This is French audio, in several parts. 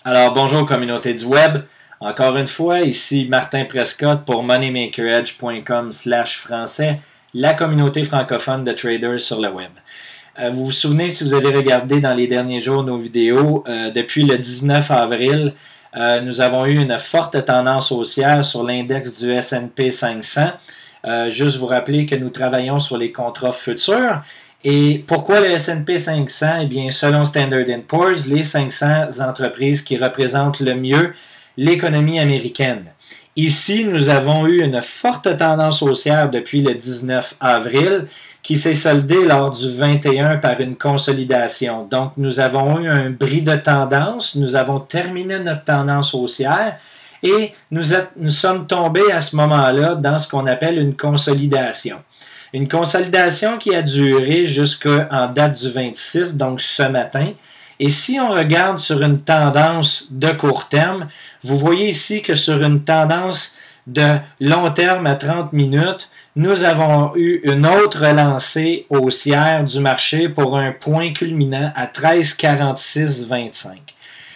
Alors, bonjour communauté du web. Encore une fois, ici Martin Prescott pour moneymakeredge.com/français, la communauté francophone de traders sur le web. Vous vous souvenez, si vous avez regardé dans les derniers jours nos vidéos, depuis le 19 avril, nous avons eu une forte tendance haussière sur l'index du S&P 500. Juste vous rappeler que nous travaillons sur les contrats futurs. Et pourquoi le S&P 500? Eh bien, selon Standard & Poor's, les 500 entreprises qui représentent le mieux l'économie américaine. Ici, nous avons eu une forte tendance haussière depuis le 19 avril qui s'est soldée lors du 21 par une consolidation. Donc, nous avons eu un bris de tendance, nous avons terminé notre tendance haussière et nous sommes tombés à ce moment-là dans ce qu'on appelle une consolidation. Une consolidation qui a duré jusqu'en date du 26, donc ce matin. Et si on regarde sur une tendance de court terme, vous voyez ici que sur une tendance de long terme à 30 minutes, nous avons eu une autre relancée haussière du marché pour un point culminant à 13,4625.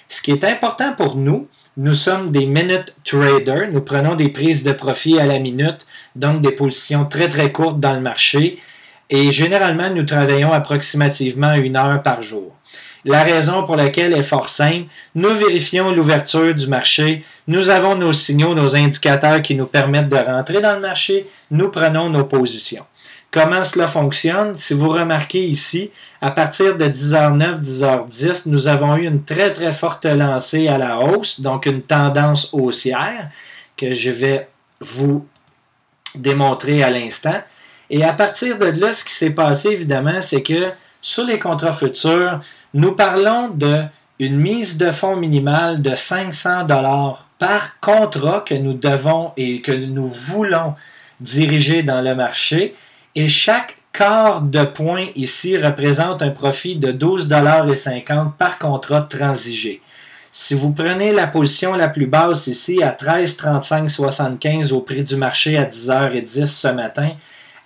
Ce qui est important pour nous, nous sommes des minute traders, nous prenons des prises de profit à la minute, donc des positions très très courtes dans le marché et généralement nous travaillons approximativement 1 heure par jour. La raison pour laquelle est fort simple, nous vérifions l'ouverture du marché, nous avons nos signaux, nos indicateurs qui nous permettent de rentrer dans le marché, nous prenons nos positions. Comment cela fonctionne? Si vous remarquez ici, à partir de 10h09, 10h10, nous avons eu une très très forte lancée à la hausse, donc une tendance haussière que je vais vous démontrer à l'instant. Et à partir de là, ce qui s'est passé évidemment, c'est que sur les contrats futurs, nous parlons d'une mise de fonds minimale de 500 $ par contrat que nous devons et que nous voulons diriger dans le marché. Et chaque quart de point ici représente un profit de 12,50 $ par contrat transigé. Si vous prenez la position la plus basse ici à 13,3575 au prix du marché à 10h10 ce matin,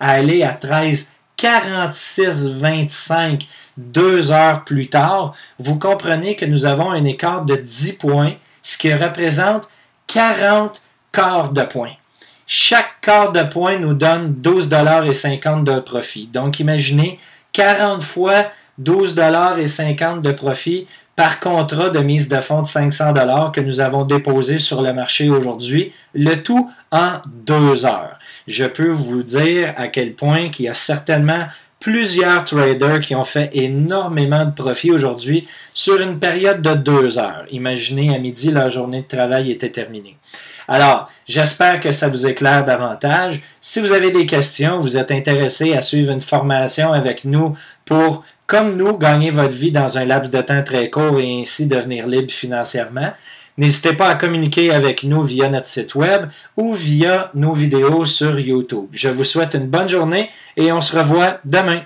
à aller à 13,4625 2 heures plus tard, vous comprenez que nous avons un écart de 10 points, ce qui représente 40 quarts de point. Chaque quart de point nous donne 12,50 $ de profit. Donc, imaginez 40 fois 12,50 $ de profit par contrat de mise de fonds de 500 $ que nous avons déposé sur le marché aujourd'hui, le tout en 2 heures. Je peux vous dire à quel point qu'il y a certainement plusieurs traders qui ont fait énormément de profit aujourd'hui sur une période de 2 heures. Imaginez, à midi, leur journée de travail était terminée. Alors, j'espère que ça vous éclaire davantage. Si vous avez des questions, vous êtes intéressé à suivre une formation avec nous pour, comme nous, gagner votre vie dans un laps de temps très court et ainsi devenir libre financièrement, n'hésitez pas à communiquer avec nous via notre site web ou via nos vidéos sur YouTube. Je vous souhaite une bonne journée et on se revoit demain.